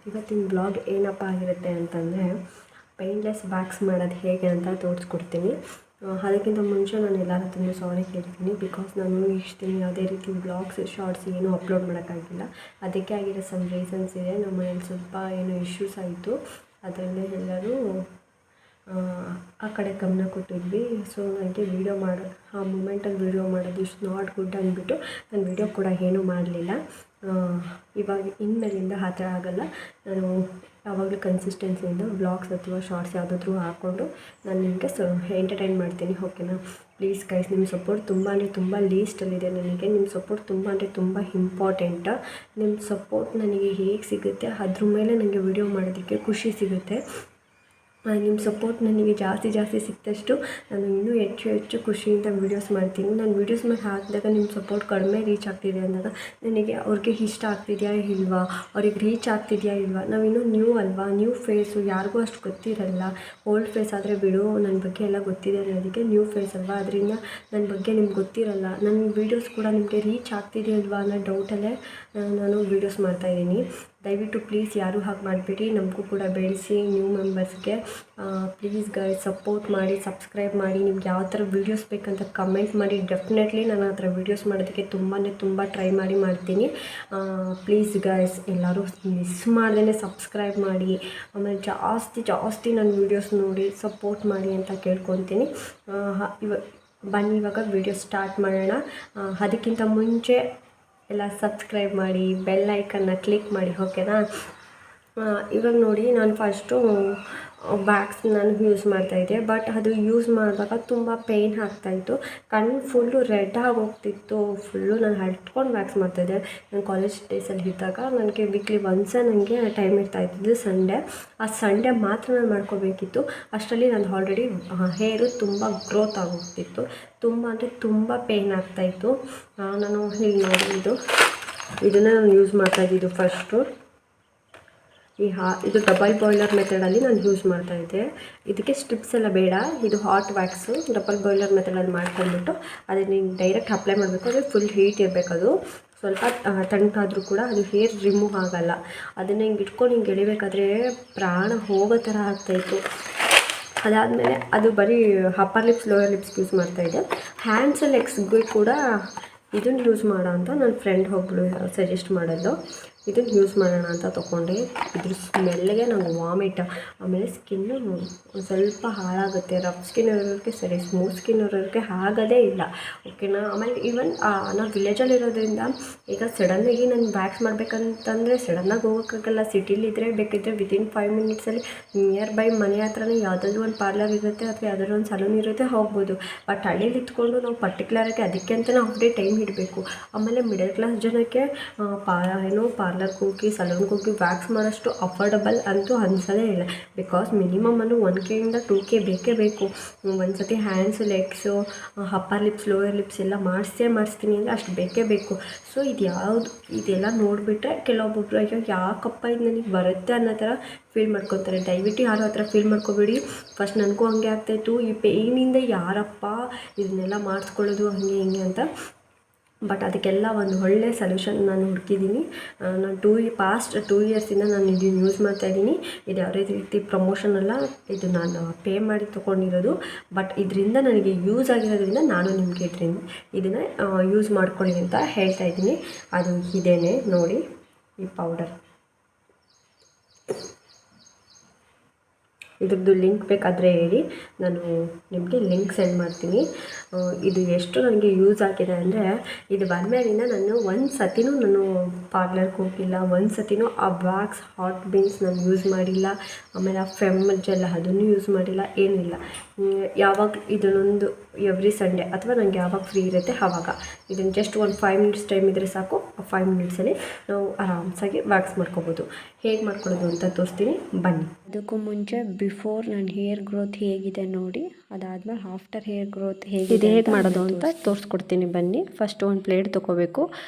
ಇವತ್ತಿನ ಬ್ಲಾಗ್ ಏನಪ್ಪ ಆಗಿರುತ್ತೆ ಅಂತಂದರೆ ಪೇನ್ಲೆಸ್ ವ್ಯಾಕ್ಸ್ ಮಾಡೋದು ಹೇಗೆ ಅಂತ ತೋರಿಸ್ಕೊಡ್ತೀನಿ. ಅದಕ್ಕಿಂತ ಮುಂಚೆ ನಾನು ಎಲ್ಲರ ಹತ್ರನೂ ಸಾರಿ ಕೇಳ್ತೀನಿ. ಬಿಕಾಸ್ ನಾನು ಇಷ್ಟು ದಿನ ಯಾವುದೇ ರೀತಿ ಬ್ಲಾಗ್ಸ್ ಶಾರ್ಟ್ಸ್ ಏನೂ ಅಪ್ಲೋಡ್ ಮಾಡೋಕ್ಕಾಗಿಲ್ಲ. ಅದಕ್ಕೆ ಆಗಿರೋ ಸಮ್ ರೀಸನ್ಸ್ ಇದೆ. ನಮ್ಮ ಮನೇಲಿ ಸ್ವಲ್ಪ ಏನೋ ಇಶ್ಯೂಸ್ ಆಯಿತು. ಅದರಲ್ಲೇ ಎಲ್ಲರೂ ಆ ಕಡೆ ಗಮನ ಕೊಟ್ಟಿದ್ವಿ. ಸೊ ನನಗೆ ವೀಡಿಯೋ ಆ ಮೂಮೆಂಟಲ್ಲಿ ವೀಡಿಯೋ ಮಾಡೋದು ಇಷ್ಟು ನಾಟ್ ಗುಡ್ ಅಂದ್ಬಿಟ್ಟು ನಾನು ವೀಡಿಯೋ ಕೂಡ ಏನೂ ಮಾಡಲಿಲ್ಲ. ಇವಾಗ ಇನ್ಮೇಲಿಂದ ಆ ಥರ ಆಗೋಲ್ಲ. ನಾನು ಯಾವಾಗಲೂ ಕನ್ಸಿಸ್ಟೆನ್ಸಿಯಿಂದ ವ್ಲಾಗ್ಸ್ ಅಥವಾ ಶಾರ್ಟ್ಸ್ ಯಾವುದಾದ್ರೂ ಹಾಕ್ಕೊಂಡು ನಾನು ನಿಮಗೆ ಎಂಟರ್ಟೈನ್ ಮಾಡ್ತೀನಿ. ಓಕೆನಾ? ಪ್ಲೀಸ್ ಗೈಸ್, ನಿಮ್ಮ ಸಪೋರ್ಟ್ ತುಂಬ ಅಂದರೆ ತುಂಬ ಲೀಸ್ಟಲ್ಲಿದೆ ನನಗೆ. ನಿಮ್ಮ ಸಪೋರ್ಟ್ ತುಂಬ ಅಂದರೆ ತುಂಬ ಇಂಪಾರ್ಟೆಂಟ. ನಿಮ್ಮ ಸಪೋರ್ಟ್ ನನಗೆ ಹೇಗೆ ಸಿಗುತ್ತೆ ಅದ್ರ ಮೇಲೆ ನನಗೆ ವೀಡಿಯೋ ಮಾಡೋದಕ್ಕೆ ಖುಷಿ ಸಿಗುತ್ತೆ. ನಿಮ್ಮ ಸಪೋರ್ಟ್ ನನಗೆ ಜಾಸ್ತಿ ಸಿಕ್ಕಿದಷ್ಟು ನಾನು ಇನ್ನೂ ಹೆಚ್ಚು ಖುಷಿಯಿಂದ ವೀಡಿಯೋಸ್ ಮಾಡ್ತೀನಿ. ನಾನು ವೀಡಿಯೋಸ್ ಮೇಲೆ ಹಾಕಿದಾಗ ನಿಮ್ಮ ಸಪೋರ್ಟ್ ಕಡಿಮೆ ರೀಚ್ ಆಗ್ತಿದೆ ಅಂದಾಗ ನನಗೆ ಅವ್ರಿಗೆ ಇಷ್ಟ ಆಗ್ತಿದೆಯಾ ಇಲ್ವಾ, ಅವ್ರಿಗೆ ರೀಚ್ ಆಗ್ತಿದೆಯಾ ಇಲ್ವಾ, ನಾವಿನ್ನೂ ನ್ಯೂ ಅಲ್ವಾ, ನ್ಯೂ ಫೇಸು, ಯಾರಿಗೂ ಅಷ್ಟು ಗೊತ್ತಿರಲ್ಲ. ಓಲ್ಡ್ ಫೇಸ್ ಆದರೆ ಬಿಡು, ನನ್ನ ಬಗ್ಗೆ ಎಲ್ಲ ಗೊತ್ತಿದೆ ಅನ್ನೋದಕ್ಕೆ. ನ್ಯೂ ಫೇಸ್ ಅಲ್ವಾ, ಅದರಿಂದ ನನ್ನ ಬಗ್ಗೆ ನಿಮ್ಗೆ ಗೊತ್ತಿರಲ್ಲ. ನನ್ನ ವೀಡಿಯೋಸ್ ಕೂಡ ನಿಮಗೆ ರೀಚ್ ಆಗ್ತಿದೆಯಾ ಇಲ್ವಾ ಅನ್ನೋ ಡೌಟಲ್ಲೇ ನಾನು ವೀಡಿಯೋಸ್ ಮಾಡ್ತಾಯಿದ್ದೀನಿ. ದಯವಿಟ್ಟು ಪ್ಲೀಸ್ ಯಾರೂ ಹಾಗೆ ಮಾಡಿಬಿಡಿ. ನಮಗೂ ಕೂಡ ಬೆಳೆಸಿ ನ್ಯೂ ಮೆಂಬರ್ಸ್ಗೆ ಪ್ಲೀಸ್ ಗೈಸ್ ಸಪೋರ್ಟ್ ಮಾಡಿ, ಸಬ್ಸ್ಕ್ರೈಬ್ ಮಾಡಿ. ನಿಮ್ಗೆ ಯಾವ ಥರ ವೀಡಿಯೋಸ್ ಬೇಕಂತ ಕಮೆಂಟ್ ಮಾಡಿ. ಡೆಫಿನೆಟ್ಲಿ ನಾನು ಆ ಥರ ವೀಡಿಯೋಸ್ ಮಾಡೋದಕ್ಕೆ ತುಂಬ ಟ್ರೈ ಮಾಡ್ತೀನಿ. ಪ್ಲೀಸ್ ಗೈಸ್ ಎಲ್ಲರೂ ಮಿಸ್ ಮಾಡ್ದೇ ಸಬ್ಸ್ಕ್ರೈಬ್ ಮಾಡಿ, ಆಮೇಲೆ ಜಾಸ್ತಿ ನನ್ನ ವೀಡಿಯೋಸ್ ನೋಡಿ ಸಪೋರ್ಟ್ ಮಾಡಿ ಅಂತ ಕೇಳ್ಕೊತೀನಿ. ಬನ್ನಿ ಇವಾಗ ವೀಡಿಯೋ ಸ್ಟಾರ್ಟ್ ಮಾಡೋಣ. ಅದಕ್ಕಿಂತ ಮುಂಚೆ ಎಲ್ಲ ಸಬ್ಸ್ಕ್ರೈಬ್ ಮಾಡಿ, ಬೆಲ್ ಐಕನ್ನ ಕ್ಲಿಕ್ ಮಾಡಿ. ಓಕೆನಾ? ಇವಾಗ ನೋಡಿ, ನಾನು ಫಸ್ಟು ವ್ಯಾಕ್ಸ್ ನಾನು ಯೂಸ್ ಮಾಡ್ತಾಯಿದ್ದೆ. ಬಟ್ ಅದು ಯೂಸ್ ಮಾಡಿದಾಗ ತುಂಬ ಪೇಯ್ನ್ ಆಗ್ತಾಯಿತ್ತು. ಕಣ್ಣು ಫುಲ್ಲು ರೆಡ್ ಆಗೋಗ್ತಿತ್ತು. ಫುಲ್ಲು ನಾನು ಹಟ್ಕೊಂಡು ವ್ಯಾಕ್ಸ್ ಮಾಡ್ತಾಯಿದ್ದೆ. ನಾನು ಕಾಲೇಜ್ ಡೇಸಲ್ಲಿ ಇದ್ದಾಗ ನನಗೆ ವೀಕ್ಲಿ ಒನ್ಸೇ ನನಗೆ ಟೈಮ್ ಇರ್ತಾಯಿದ್ದು ಸಂಡೇ. ಆ ಸಂಡೇ ಮಾತ್ರ ನಾನು ಮಾಡ್ಕೋಬೇಕಿತ್ತು. ಅಷ್ಟರಲ್ಲಿ ನಾನು ಆಲ್ರೆಡಿ ಹೇರು ತುಂಬ ಗ್ರೋತ್ ಆಗೋಗ್ತಿತ್ತು. ತುಂಬ ಅಂದರೆ ತುಂಬ ಪೇಯ್ನ್ ಆಗ್ತಾಯಿತ್ತು. ನಾನು ಇಲ್ಲಿ ನೋಡಿ ಇದನ್ನು ನಾನು ಯೂಸ್ ಮಾಡ್ತಾಯಿದ್ದು ಫಸ್ಟು. ಇದು ಡಬಲ್ ಬಾಯ್ಲರ್ ಮೆಥಡಲ್ಲಿ ನಾನು ಯೂಸ್ ಮಾಡ್ತಾಯಿದ್ದೆ. ಇದಕ್ಕೆ ಸ್ಟ್ರಿಪ್ಸ್ ಎಲ್ಲ ಬೇಡ. ಇದು ಹಾಟ್ ವ್ಯಾಕ್ಸು ಡಬಲ್ ಬಾಯ್ಲರ್ ಮೆಥಡಲ್ಲಿ ಮಾಡ್ಕೊಂಡ್ಬಿಟ್ಟು ಅದನ್ನು ಡೈರೆಕ್ಟ್ ಅಪ್ಲೈ ಮಾಡಬೇಕು. ಅದು ಫುಲ್ ಹೀಟ್ ಇರಬೇಕದು. ಸ್ವಲ್ಪ ತಣ್ಣಗಾದರೂ ಕೂಡ ಅದು ಹೇರ್ ರಿಮೂವ್ ಆಗೋಲ್ಲ. ಅದನ್ನು ಹಿಂಗೆ ಇಟ್ಕೊಂಡು ಹಿಂಗೆ ಎಳಿಬೇಕಾದ್ರೆ ಪ್ರಾಣ ಹೋಗೋ ಥರ ಆಗ್ತಾಯಿತ್ತು. ಅದಾದಮೇಲೆ ಅದು ಬರೀ ಅಪ್ಪರ್ ಲಿಪ್ಸ್ ಲೋಯರ್ ಲಿಪ್ಸ್ಗೆ ಯೂಸ್ ಮಾಡ್ತಾಯಿದ್ದೆ. ಹ್ಯಾಂಡ್ಸ್ ಲೆಗ್ಸ್ಗೆ ಕೂಡ ಇದನ್ನು ಯೂಸ್ ಮಾಡೋ ಅಂತ ನನ್ನ ಫ್ರೆಂಡ್ ಒಬ್ಬಳು ಸಜೆಸ್ಟ್ ಮಾಡೋದು. ಇದನ್ನು ಯೂಸ್ ಮಾಡೋಣ ಅಂತ ತೊಗೊಂಡೆ. ಇದ್ರ ಸ್ಮೆಲ್ಗೆ ನಂಗೆ ವಾಮಿಟ್. ಆಮೇಲೆ ಸ್ಕಿನ್ನು ಒಂದು ಸ್ವಲ್ಪ ಹಾಳಾಗುತ್ತೆ. ರಫ್ ಸ್ಕಿನ್ ಇರೋರಿಗೆ ಸರಿ, ಸ್ಮೂತ್ ಸ್ಕಿನ್ ಇರೋರಿಗೆ ಆಗೋದೇ ಇಲ್ಲ. ಓಕೆನಾ? ಆಮೇಲೆ ಈವನ್ ನಾವು ವಿಲೇಜಲ್ಲಿರೋದ್ರಿಂದ ಈಗ ಸಡನ್ನಾಗಿ ನಾನು ವ್ಯಾಕ್ಸ್ ಮಾಡಬೇಕಂತಂದರೆ ಸಡನ್ನಾಗಿ ಹೋಗೋಕ್ಕಾಗಲ್ಲ. ಸಿಟಿಲಿದ್ದರೆ ಬೇಕಿದ್ದರೆ ವಿತಿನ್ 5 ಮಿನಿಟ್ಸಲ್ಲಿ ನಿಯರ್ ಬೈ ಮನೆ ಹತ್ರನೇ ಯಾವುದಾದ್ರೂ ಒಂದು ಪಾರ್ಲರ್ ಇರುತ್ತೆ ಅಥವಾ ಯಾವುದಾದ್ರೂ ಒಂದು ಸಲೂನ್ ಇರುತ್ತೆ, ಹೋಗ್ಬೋದು. ಬಟ್ ಹಳ್ಳಿಲಿ ಇದ್ಕೊಂಡು ನಾವು ಪರ್ಟಿಕ್ಯುಲರಾಗಿ ಅದಕ್ಕೆ ಅಂತ ನಾವು ಅಪ್ಡೇ ಟೈಮ್ ಇಡಬೇಕು. ಆಮೇಲೆ ಮಿಡಲ್ ಕ್ಲಾಸ್ ಜನಕ್ಕೆ ಪಾರ್ಲರ್ಗೆ ಹೋಗಿ ಸಲೂನ್ಗೆ ಹೋಗಿ ವ್ಯಾಕ್ಸ್ ಮಾಡೋಷ್ಟು ಅಫೋರ್ಡಬಲ್ ಅಂತೂ ಅನ್ಸೋದೇ ಇಲ್ಲ. ಬಿಕಾಸ್ ಮಿನಿಮಮ್ ಅನ್ನು 1K ಇಂದ 2K ಬೇಕೇ ಬೇಕು. ಒಂದು ಸತಿ hands legs upper lips lower lips ಎಲ್ಲ ಮಾಡಿಸ್ತೀನಿ ಅಂದರೆ ಅಷ್ಟು ಬೇಕೇ ಬೇಕು. ಸೊ ಇದೆಲ್ಲ ನೋಡಿಬಿಟ್ರೆ ಕೆಲವೊಬ್ಬೊಬ್ರು ಅಯ್ಯೋ ಯಾಕಪ್ಪ ಇದು ನನಗೆ ಬರುತ್ತೆ ಅನ್ನೋ ಥರ ಫೀಲ್ ಮಾಡ್ಕೊತಾರೆ. ದಯವಿಟ್ಟು ಯಾರು ಆ ಥರ ಫೀಲ್ ಮಾಡ್ಕೊಬೇಡಿ. ಫಸ್ಟ್ ನನಗೂ ಹಂಗೆ ಆಗ್ತಾಯಿತ್ತು. ಈ ಪೇಯ್ನಿಂದ ಯಾರಪ್ಪ ಇದನ್ನೆಲ್ಲ ಮಾಡಿಸ್ಕೊಳ್ಳೋದು ಹಂಗೆ ಹಿಂಗೆ ಅಂತ. ಬಟ್ ಅದಕ್ಕೆಲ್ಲ ಒಂದು ಒಳ್ಳೆ ಸೊಲ್ಯೂಷನ್ ನಾನು ಹುಡುಕಿದ್ದೀನಿ. ನಾನು ಪಾಸ್ಟ್ 2 ಇಯರ್ಸಿಂದ ನಾನು ಇದನ್ನು ಯೂಸ್ ಮಾಡ್ತಾಯಿದ್ದೀನಿ. ಇದು ಯಾವುದೇ ರೀತಿ ಪ್ರಮೋಷನ್ ಅಲ್ಲ, ಇದು ನಾನು ಪೇ ಮಾಡಿ ತೊಗೊಂಡಿರೋದು. ಬಟ್ ಇದರಿಂದ ನನಗೆ ಯೂಸ್ ಆಗಿರೋದ್ರಿಂದ ನಾನು ನಿಮಗೆ ಇದನ್ನು ಯೂಸ್ ಮಾಡ್ಕೊಳ್ಳಿ ಅಂತ ಹೇಳ್ತಾಯಿದ್ದೀನಿ. ಅದು ಇದೇನೆ ನೋಡಿ, ಈ ಪೌಡರ್. ಇದ್ರದ್ದು ಲಿಂಕ್ ಬೇಕಾದರೆ ಹೇಳಿ, ನಾನು ನಿಮಗೆ ಲಿಂಕ್ ಸೆಂಡ್ ಮಾಡ್ತೀನಿ. ಇದು ಎಷ್ಟು ನನಗೆ ಯೂಸ್ ಆಗಿದೆ ಅಂದರೆ, ಇದು ಬಂದಮೇಲಿಂದ ನಾನು ಒಂದು ಸತಿನೂ ನಾನು ಪಾರ್ಲರ್ಗೆ ಹೋಗಿಲ್ಲ. ಒಂದು ಸತಿನೂ ಆ ವ್ಯಾಕ್ಸ್ ಹಾಟ್ ಬೀನ್ಸ್ ನಾನು ಯೂಸ್ ಮಾಡಿಲ್ಲ. ಆಮೇಲೆ ಆ ಫೆಮ್ ಜೆಲ್ ಅದನ್ನು ಯೂಸ್ ಮಾಡಿಲ್ಲ, ಏನಿಲ್ಲ. ಯಾವಾಗ ಇದನ್ನೊಂದು ಎವ್ರಿ ಸಂಡೇ ಅಥವಾ ನನಗೆ ಯಾವಾಗ ಫ್ರೀ ಇರುತ್ತೆ ಆವಾಗ ಇದನ್ನು ಜಸ್ಟ್ ಒಂದು 5 ಮಿನಿಟ್ಸ್ ಟೈಮ್ ಇದ್ದರೆ ಸಾಕು. ಆ 5 ಮಿನಿಟ್ಸಲ್ಲಿ ನಾವು ಆರಾಮ್ಸಾಗಿ ವ್ಯಾಕ್ಸ್ ಮಾಡ್ಕೋಬೋದು. ಹೇಗೆ ಮಾಡ್ಕೊಳ್ಳೋದು ಅಂತ ತೋರಿಸ್ತೀನಿ, ಬನ್ನಿ. ಅದಕ್ಕೂ ಮುಂಚೆ ಬಿಫೋರ್ ನನ್ನ ಹೇರ್ ಗ್ರೋತ್ ಹೇಗಿದೆ ನೋಡಿ, ಅದಾದಮೇಲೆ ಆಫ್ಟರ್ ಹೇರ್ ಗ್ರೋತ್ ಹೇಗಿದೆ ಹೇಗೆ ಮಾಡೋದು ಅಂತ ತೋರಿಸ್ಕೊಡ್ತೀನಿ ಬನ್ನಿ. ಫಸ್ಟ್ ಒಂದು ಪ್ಲೇಟ್ ತೊಗೋಬೇಕು.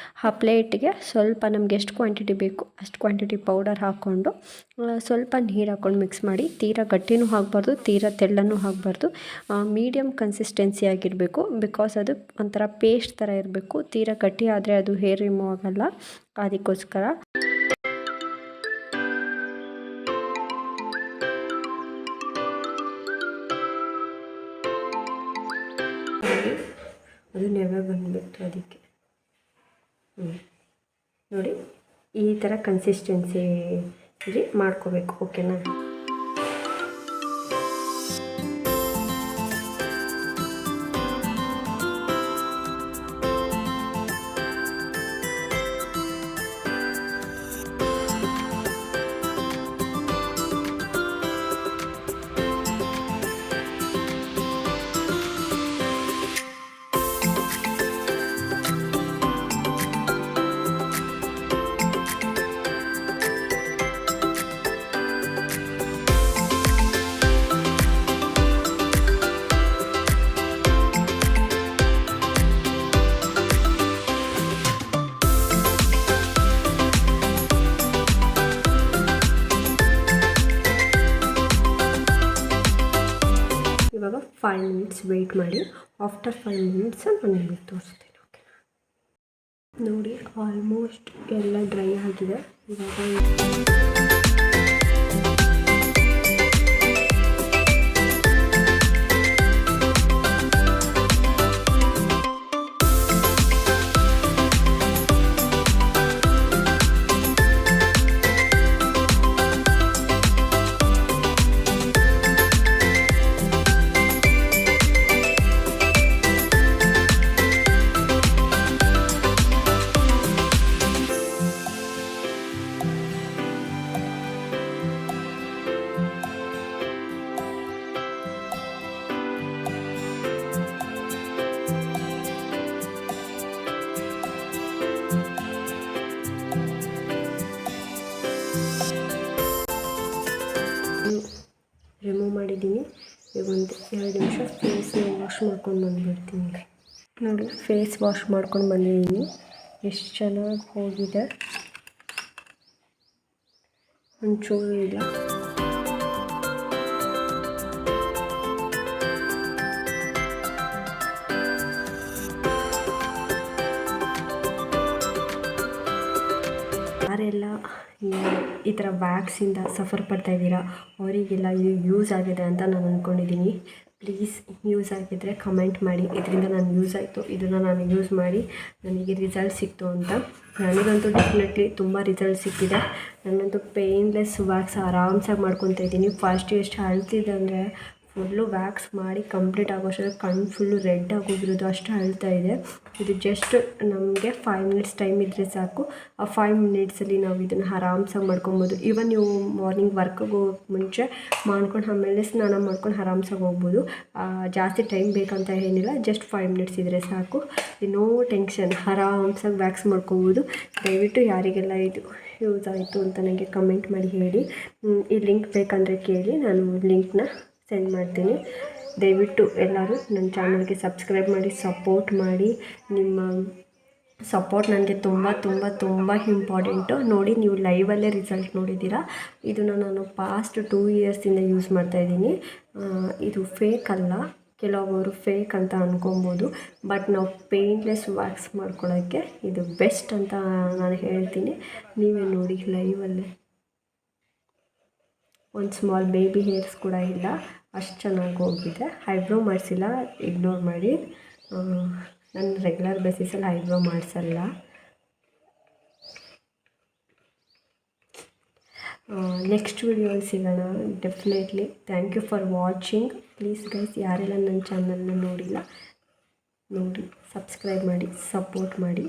ಆ ಪ್ಲೇಟಿಗೆ ಸ್ವಲ್ಪ ನಮ್ಗೆ ಎಷ್ಟು ಕ್ವಾಂಟಿಟಿ ಬೇಕು ಅಷ್ಟು ಕ್ವಾಂಟಿಟಿ ಪೌಡರ್ ಹಾಕ್ಕೊಂಡು ಸ್ವಲ್ಪ ನೀರು ಹಾಕ್ಕೊಂಡು ಮಿಕ್ಸ್ ಮಾಡಿ. ತೀರಾ ಗಟ್ಟಿನೂ ಆಗಬಾರ್ದು, ತೀರಾ ತೆಳ್ಳನೂ ಆಗಬಾರ್ದು, ಮೀಡಿಯಮ್ ಕನ್ಸಿಸ್ಟೆನ್ಸಿ ಆಗಿರಬೇಕು. ಬಿಕಾಸ್ ಅದು ಒಂಥರ ಪೇಸ್ಟ್ ಥರ ಇರಬೇಕು. ತೀರಾ ಗಟ್ಟಿ ಆದರೆ ಅದು ಹೇರ್ ರಿಮೂವ್ ಆಗೋಲ್ಲ. ಅದಕ್ಕೋಸ್ಕರ ಅದು ನೆವೆ ಬಂದುಬಿಟ್ಟು ಅದಕ್ಕೆ ನೋಡಿ ಈ ಥರ ಕನ್ಸಿಸ್ಟೆನ್ಸಿ ಮಾಡ್ಕೋಬೇಕು. ಓಕೆನಾ? ಇವಾಗ 5 ಮಿನಿಟ್ಸ್ ವೆಯ್ಟ್ ಮಾಡಿ. ಆಫ್ಟರ್ 5 ಮಿನಿಟ್ಸ್ ನಾನು ನಿಮಗೆ ತೋರಿಸ್ತೀನಿ. ಓಕೆ ನೋಡಿ ಆಲ್ಮೋಸ್ಟ್ ಎಲ್ಲ ಡ್ರೈ ಆಗಿದೆ. ರಿಮೂವ್ ಮಾಡಿದ್ದೀನಿ. ಈಗ ಒಂದು 2 ನಿಮಿಷ ಫೇಸ್ನ ವಾಶ್ ಮಾಡ್ಕೊಂಡು ಬಂದುಬಿಡ್ತೀನಿ. ನೋಡಿ ಫೇಸ್ ವಾಶ್ ಮಾಡ್ಕೊಂಡು ಬಂದಿದ್ದೀನಿ. ಎಷ್ಟು ಚೆನ್ನಾಗಿ ಹೋಗಿದೆ, ಒಂಚೂರು ಇಲ್ಲ. ಯಾರೆಲ್ಲ ಈ ಥರ ವ್ಯಾಕ್ಸಿಂದ ಸಫರ್ ಪಡ್ತಾಯಿದ್ದೀರಾ ಅವರಿಗೆಲ್ಲ ಇದು ಯೂಸ್ ಆಗಿದೆ ಅಂತ ನಾನು ಅಂದ್ಕೊಂಡಿದ್ದೀನಿ. ಪ್ಲೀಸ್ ಯೂಸ್ ಆಗಿದ್ದರೆ ಕಮೆಂಟ್ ಮಾಡಿ, ಇದರಿಂದ ನಾನು ಯೂಸ್ ಆಯಿತು, ಇದನ್ನು ನಾನು ಯೂಸ್ ಮಾಡಿ ನನಗೆ ರಿಸಲ್ಟ್ ಸಿಕ್ತು ಅಂತ. ನನಗಂತೂ ಡೆಫಿನೆಟ್ಲಿ ತುಂಬ ರಿಸಲ್ಟ್ ಸಿಕ್ಕಿದೆ. ನನ್ನಂತೂ ಪೇಯ್ನ್ಲೆಸ್ ವ್ಯಾಕ್ಸ್ ಆರಾಮ್ಸಾಗಿ ಮಾಡ್ಕೊತಾ ಇದ್ದೀನಿ. ಫಸ್ಟ್ ಎಷ್ಟು ಅಳ್ತಿದೆ ಅಂದರೆ ಫುಲ್ಲು ವ್ಯಾಕ್ಸ್ ಮಾಡಿ ಕಂಪ್ಲೀಟ್ ಆಗೋಷ್ಟರಲ್ಲಿ ಕಣ್ಣು ಫುಲ್ಲು ರೆಡ್ ಆಗೋಗಿರೋದು, ಅಷ್ಟು ಅಳ್ತಾ ಇದೆ. ಇದು ಜಸ್ಟ್ ನಮಗೆ 5 ಮಿನಿಟ್ಸ್ ಟೈಮ್ ಇದ್ದರೆ ಸಾಕು. ಆ 5 ಮಿನಿಟ್ಸಲ್ಲಿ ನಾವು ಇದನ್ನು ಆರಾಮ್ಸಾಗಿ ಮಾಡ್ಕೊಬೋದು. ಈವನ್ ನೀವು ಮಾರ್ನಿಂಗ್ ವರ್ಕಿಗೆ ಹೋಗೋಕ್ಕೆ ಮುಂಚೆ ಮಾಡ್ಕೊಂಡು ಆಮೇಲೆ ಸ್ನಾನ ಮಾಡ್ಕೊಂಡು ಆರಾಮ್ಸಾಗಿ ಹೋಗ್ಬೋದು. ಜಾಸ್ತಿ ಟೈಮ್ ಬೇಕಂತ ಏನಿಲ್ಲ, ಜಸ್ಟ್ 5 ಮಿನಿಟ್ಸ್ ಇದ್ದರೆ ಸಾಕು. ನೋ ಟೆನ್ಷನ್, ಆರಾಮ್ಸಾಗಿ ವ್ಯಾಕ್ಸ್ ಮಾಡ್ಕೊಬೋದು. ದಯವಿಟ್ಟು ಯಾರಿಗೆಲ್ಲ ಇದು ಯೂಸ್ ಆಯಿತು ಅಂತ ನನಗೆ ಕಮೆಂಟ್ ಮಾಡಿ ಹೇಳಿ. ಈ ಲಿಂಕ್ ಬೇಕಂದರೆ ಕೇಳಿ, ನಾನು ಲಿಂಕ್ನ ಸೆಂಡ್ ಮಾಡ್ತೀನಿ. ದಯವಿಟ್ಟು ಎಲ್ಲರೂ ನನ್ನ ಚಾನಲ್ಗೆ ಸಬ್ಸ್ಕ್ರೈಬ್ ಮಾಡಿ, ಸಪೋರ್ಟ್ ಮಾಡಿ. ನಿಮ್ಮ ಸಪೋರ್ಟ್ ನನಗೆ ತುಂಬ ತುಂಬ ತುಂಬ ಇಂಪಾರ್ಟೆಂಟು. ನೋಡಿ ನೀವು ಲೈವಲ್ಲೇ ರಿಸಲ್ಟ್ ನೋಡಿದ್ದೀರಾ. ಇದನ್ನು ನಾನು ಪಾಸ್ಟ್ 2 ಇಯರ್ಸಿಂದ ಯೂಸ್ ಮಾಡ್ತಾಯಿದ್ದೀನಿ. ಇದು ಫೇಕ್ ಅಲ್ಲ, ಕೆಲವೊಬ್ಬರು ಫೇಕ್ ಅಂತ ಅಂದ್ಕೊಬೋದು. ಬಟ್ ನಾವು ಪೇಯ್ನ್ಲೆಸ್ ವ್ಯಾಕ್ಸ್ ಮಾಡ್ಕೊಳ್ಳೋಕ್ಕೆ ಇದು ಬೆಸ್ಟ್ ಅಂತ ನಾನು ಹೇಳ್ತೀನಿ. ನೀವೇ ನೋಡಿ ಲೈವಲ್ಲೇ ಒಂದು ಸ್ಮಾಲ್ ಬೇಬಿ ಹೇರ್ಸ್ ಕೂಡ ಇಲ್ಲ, ಅಷ್ಟು ಚೆನ್ನಾಗಿ ಹೋಗಿದೆ. ಐಬ್ರೋ ಮಾಡಿಸಿಲ್ಲ, ಇಗ್ನೋರ್ ಮಾಡಿ. ನಾನು ರೆಗ್ಯುಲರ್ ಬೇಸಿಸಲ್ಲಿ ಐಬ್ರೋ ಮಾಡಿಸಲ್ಲ. ನೆಕ್ಸ್ಟ್ ವಿಡಿಯೋಲಿ ಸಿಗೋಣ definitely. Thank you for watching. Please guys, ಯಾರೆಲ್ಲ ನನ್ನ ಚಾನಲ್ನ ನೋಡಿಲ್ಲ ನೋಡಿ ಸಬ್ಸ್ಕ್ರೈಬ್ ಮಾಡಿ, ಸಪೋರ್ಟ್ ಮಾಡಿ.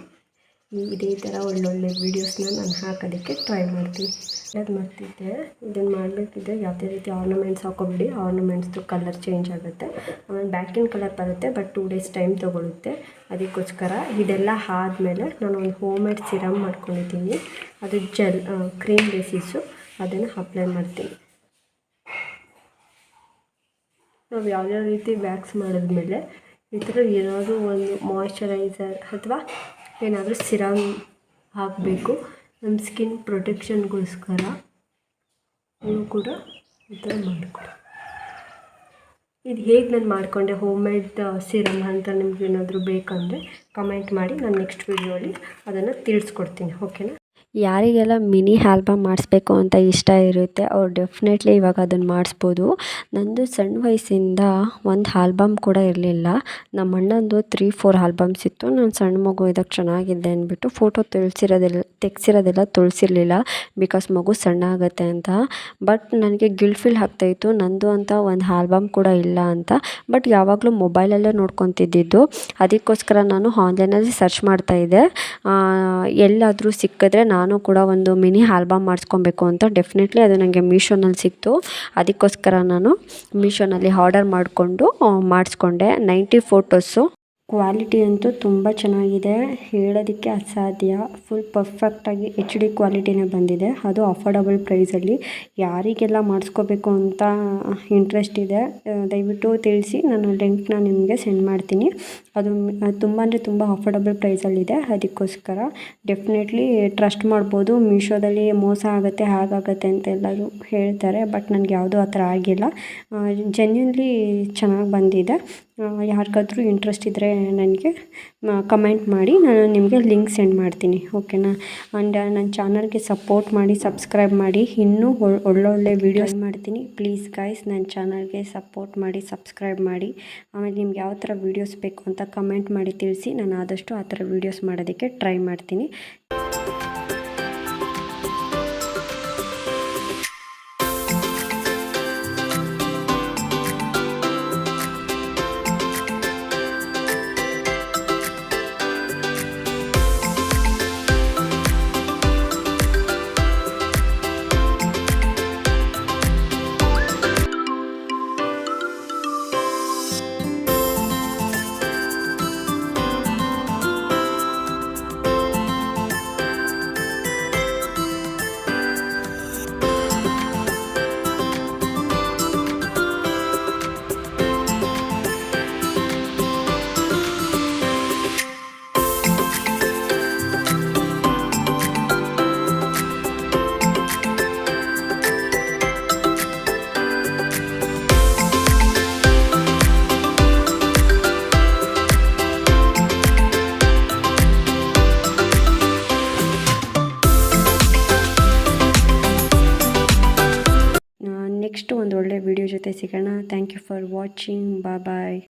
ಇದೇ ಥರ ಒಳ್ಳೊಳ್ಳೆ ವೀಡಿಯೋಸ್ನ ನಾನು ಹಾಕೋದಕ್ಕೆ ಟ್ರೈ ಮಾಡ್ತೀನಿ. ಅದು ಮಾಡ್ತಿದ್ದೆ, ಇದನ್ನು ಮಾಡಬೇಕಿದ್ರೆ ಯಾವುದೇ ರೀತಿ ಆರ್ನಮೆಂಟ್ಸ್ ಹಾಕೋಬಿಡಿ. ಆರ್ನಮೆಂಟ್ಸ್ದು ಕಲರ್ ಚೇಂಜ್ ಆಗುತ್ತೆ, ಆಮೇಲೆ ಬ್ಯಾಕಿನ ಕಲರ್ ಬರುತ್ತೆ. ಬಟ್ 2 ಡೇಸ್ ಟೈಮ್ ತೊಗೊಳುತ್ತೆ. ಅದಕ್ಕೋಸ್ಕರ ಇದೆಲ್ಲ ಆದಮೇಲೆ ನಾನು ಒಂದು ಹೋಮ್ ಮೇಡ್ ಸಿರಮ್ ಮಾಡ್ಕೊಂಡಿದ್ದೀನಿ. ಅದು ಕ್ರೀಮ್ ಬೇಸಿಸು, ಅದನ್ನು ಅಪ್ಲೈ ಮಾಡ್ತೀನಿ. ನಾವು ಯಾವುದೇ ರೀತಿ ವ್ಯಾಕ್ಸ್ ಮಾಡಿದ್ಮೇಲೆ ಈ ಥರ ಏನಾದರೂ ಒಂದು ಮಾಯ್ಶ್ಚರೈಸರ್ ಅಥವಾ ಏನಾದರೂ ಸಿರಮ್ ಹಾಕಬೇಕು ನಮ್ಮ ಸ್ಕಿನ್ ಪ್ರೊಟೆಕ್ಷನ್ಗೋಸ್ಕರ. ನೀವು ಕೂಡ ಈ ಥರ ಮಾಡಿಕೊಡಿ. ಇದು ಹೇಗೆ ನಾನು ಮಾಡಿಕೊಂಡೆ ಹೋಮ್ ಮೇಡ್ ಸಿರಮ್ ಅಂತ ನಿಮ್ಗೆ ಏನಾದರೂ ಬೇಕಂದರೆ ಕಮೆಂಟ್ ಮಾಡಿ, ನಾನು ನೆಕ್ಸ್ಟ್ ವೀಡಿಯೋಲಿ ಅದನ್ನು ತಿಳಿಸ್ಕೊಡ್ತೀನಿ. ಓಕೆನಾ? ಯಾರಿಗೆಲ್ಲ ಮಿನಿ ಆಲ್ಬಮ್ ಮಾಡಿಸ್ಬೇಕು ಅಂತ ಇಷ್ಟ ಇರುತ್ತೆ ಅವ್ರು ಡೆಫಿನೆಟ್ಲಿ ಇವಾಗ ಅದನ್ನು ಮಾಡಿಸ್ಬೋದು. ನಂದು ಸಣ್ಣ ವಯಸ್ಸಿಂದ ಒಂದು ಆಲ್ಬಮ್ ಕೂಡ ಇರಲಿಲ್ಲ. ನಮ್ಮ ಅಣ್ಣಂದು 3-4 ಆಲ್ಬಮ್ಸ್ ಇತ್ತು. ನಾನು ಸಣ್ಣ ಮಗು ಇದಕ್ಕೆ ಚೆನ್ನಾಗಿದ್ದೆ ಅಂದ್ಬಿಟ್ಟು ಫೋಟೋ ತೆಗ್ಸಿರೋದೆಲ್ಲ ತುಳಿಸಿರ್ಲಿಲ್ಲ, ಬಿಕಾಸ್ ಮಗು ಸಣ್ಣ ಆಗುತ್ತೆ ಅಂತ. ಬಟ್ ನನಗೆ ಗಿಲ್ಟ್ ಫೀಲ್ ಆಗ್ತಾಯಿತ್ತು ನಂದು ಅಂತ ಒಂದು ಆಲ್ಬಮ್ ಕೂಡ ಇಲ್ಲ ಅಂತ. ಬಟ್ ಯಾವಾಗಲೂ ಮೊಬೈಲಲ್ಲೇ ನೋಡ್ಕೊತಿದ್ದಿದ್ದು, ಅದಕ್ಕೋಸ್ಕರ ನಾನು ಆನ್ಲೈನಲ್ಲಿ ಸರ್ಚ್ ಮಾಡ್ತಾಯಿದ್ದೆ. ಎಲ್ಲಾದರೂ ಸಿಕ್ಕಿದ್ರೆ ನಾನು ಕೂಡ ಒಂದು ಮಿನಿ ಆಲ್ಬಮ್ ಮಾಡಿಸ್ಕೊಬೇಕು ಅಂತ. ಡೆಫಿನೆಟ್ಲಿ ಅದು ನನಗೆ ಮೀಶೋನಲ್ಲಿ ಸಿಕ್ತು. ಅದಕ್ಕೋಸ್ಕರ ನಾನು ಮೀಶೋನಲ್ಲಿ ಆರ್ಡರ್ ಮಾಡಿಕೊಂಡು ಮಾಡಿಸ್ಕೊಂಡೆ. 90 ಫೋಟೋಸು. ಕ್ವಾಲಿಟಿ ಅಂತೂ ತುಂಬ ಚೆನ್ನಾಗಿದೆ, ಹೇಳೋದಕ್ಕೆ ಅಸಾಧ್ಯ. ಫುಲ್ ಪರ್ಫೆಕ್ಟಾಗಿ HD ಕ್ವಾಲಿಟಿನೇ ಬಂದಿದೆ, ಅದು ಅಫೋರ್ಡಬಲ್ ಪ್ರೈಸಲ್ಲಿ. ಯಾರಿಗೆಲ್ಲ ಮಾಡಿಸ್ಕೋಬೇಕು ಅಂತ ಇಂಟ್ರೆಸ್ಟ್ ಇದೆ ದಯವಿಟ್ಟು ತಿಳಿಸಿ, ನಾನು ಲಿಂಕ್ನ ನಿಮಗೆ ಸೆಂಡ್ ಮಾಡ್ತೀನಿ. ಅದು ತುಂಬ ಅಂದರೆ ತುಂಬ ಅಫೋರ್ಡಬಲ್ ಪ್ರೈಸಲ್ಲಿದೆ. ಅದಕ್ಕೋಸ್ಕರ ಡೆಫಿನೆಟ್ಲಿ ಟ್ರಸ್ಟ್ ಮಾಡ್ಬೋದು. ಮೀಶೋದಲ್ಲಿ ಮೋಸ ಆಗುತ್ತೆ ಹಾಗಾಗುತ್ತೆ ಅಂತ ಎಲ್ಲರೂ ಹೇಳ್ತಾರೆ, ಬಟ್ ನನಗೆ ಯಾವುದೂ ಆ ಥರ ಆಗಿಲ್ಲ. ಜೆನ್ಯೂನ್ಲಿ ಚೆನ್ನಾಗಿ ಬಂದಿದೆ. ಯಾರಿಗಾದ್ರೂ ಇಂಟ್ರೆಸ್ಟ್ ಇದ್ದರೆ ನನಗೆ ಕಮೆಂಟ್ ಮಾಡಿ, ನಾನು ನಿಮಗೆ ಲಿಂಕ್ ಸೆಂಡ್ ಮಾಡ್ತೀನಿ, ಓಕೆನಾ. ಆ್ಯಂಡ್ ನನ್ನ ಚಾನಲ್ಗೆ ಸಪೋರ್ಟ್ ಮಾಡಿ, ಸಬ್ಸ್ಕ್ರೈಬ್ ಮಾಡಿ. ಇನ್ನೂ ಒಳ್ಳೊಳ್ಳೆ ವೀಡಿಯೋಸ್ ಮಾಡ್ತೀನಿ. ಪ್ಲೀಸ್ ಗೈಸ್ ನನ್ನ ಚಾನಲ್ಗೆ ಸಪೋರ್ಟ್ ಮಾಡಿ, ಸಬ್ಸ್ಕ್ರೈಬ್ ಮಾಡಿ. ಆಮೇಲೆ ನಿಮ್ಗೆ ಯಾವ ಥರ ವೀಡಿಯೋಸ್ ಬೇಕು ಅಂತ ಕಮೆಂಟ್ ಮಾಡಿ ತಿಳಿಸಿ. ನಾನು ಆದಷ್ಟು ಆ ಥರ ವೀಡಿಯೋಸ್ ಮಾಡೋದಕ್ಕೆ ಟ್ರೈ ಮಾಡ್ತೀನಿ. ನೆಕ್ಸ್ಟ್ ಒಂದು ಒಳ್ಳೆ ವಿಡಿಯೋ ಜೊತೆ ಸಿಗೋಣ. Thank you for watching. Bye.